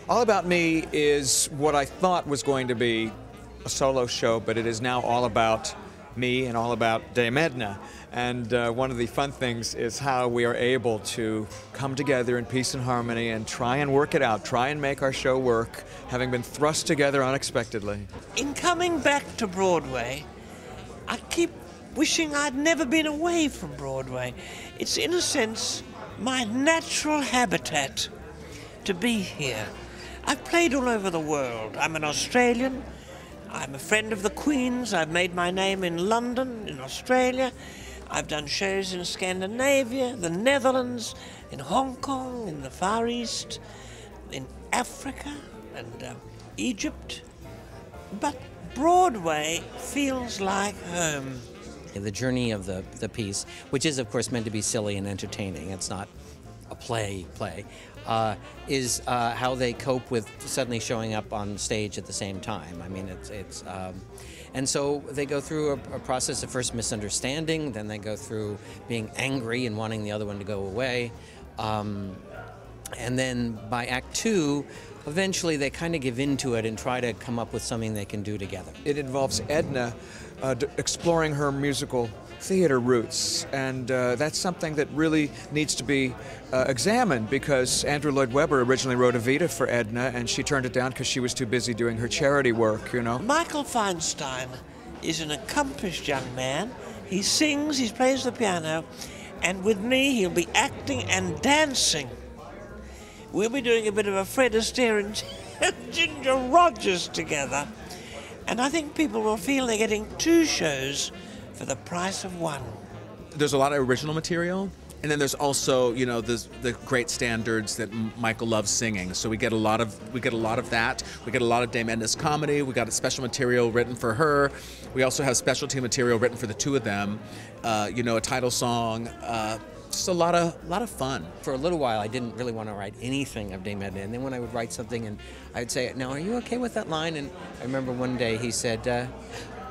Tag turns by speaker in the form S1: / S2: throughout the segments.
S1: All About Me is what I thought was going to be a solo show, but it is now all about me and all about Dame Edna. And one of the fun things is how we are able to come together in peace and harmony and try and work it out, try and make our show work, having been thrust together unexpectedly.
S2: In coming back to Broadway, I keep wishing I'd never been away from Broadway. It's, in a sense, my natural habitat to be here. I've played all over the world. I'm an Australian. I'm a friend of the Queen's. I've made my name in London, in Australia. I've done shows in Scandinavia, the Netherlands, in Hong Kong, in the Far East, in Africa and Egypt. But Broadway feels like home.
S3: The journey of the piece, which is of course meant to be silly and entertaining, it's not a play, is how they cope with suddenly showing up on stage at the same time. I mean, and so they go through a process of first misunderstanding, then they go through being angry and wanting the other one to go away, and then by Act 2, eventually they kind of give into it and try to come up with something they can do together.
S1: It involves Edna exploring her musical theater roots, and that's something that really needs to be examined, because Andrew Lloyd Webber originally wrote Evita for Edna and she turned it down because she was too busy doing her charity work, you know.
S2: Michael Feinstein is an accomplished young man. He sings, he plays the piano, and with me he'll be acting and dancing. We'll be doing a bit of a Fred Astaire and Ginger Rogers together, and I think people will feel they're getting two shows for the price of one.
S4: There's a lot of original material, and then there's also, you know, the great standards that Michael loves singing. So we get a lot of that. We get a lot of Dame Edna's comedy. We got a special material written for her. We also have specialty material written for the two of them. You know, a title song. Just a lot of fun.
S3: For a little while, I didn't really want to write anything of Dame Edna, and then when I would write something, and I would say, "Now, are you okay with that line?" And I remember one day he said,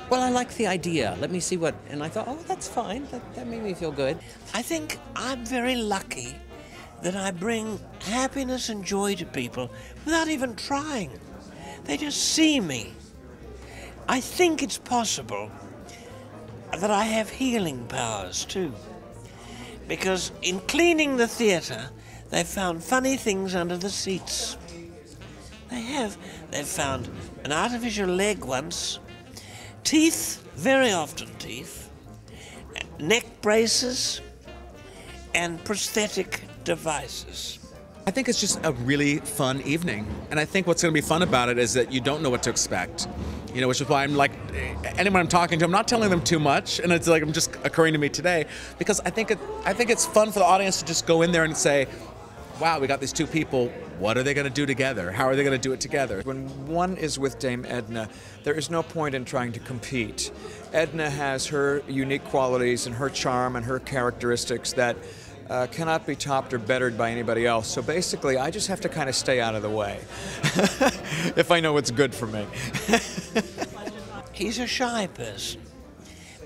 S3: "Well, I like the idea. Let me see what..." And I thought, "Oh, that's fine. That made me feel good."
S2: I think I'm very lucky that I bring happiness and joy to people without even trying. They just see me. I think it's possible that I have healing powers too. Because in cleaning the theatre, they've found funny things under the seats. They have. They've found an artificial leg once, teeth, very often teeth, neck braces, and prosthetic devices.
S4: I think it's just a really fun evening, and I think what's going to be fun about it is that you don't know what to expect. You know, which is why I'm like, anyone I'm talking to, I'm not telling them too much, and it's like I'm just occurring to me today, because I think it's fun for the audience to just go in there and say, wow, we got these two people, what are they going to do together? How are they going to do it together?
S1: When one is with Dame Edna, there is no point in trying to compete. Edna has her unique qualities and her charm and her characteristics that cannot be topped or bettered by anybody else. So basically, I just have to kind of stay out of the way, if I know what's good for me.
S2: He's a shy person,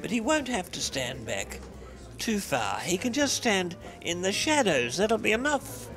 S2: but he won't have to stand back too far. He can just stand in the shadows. That'll be enough.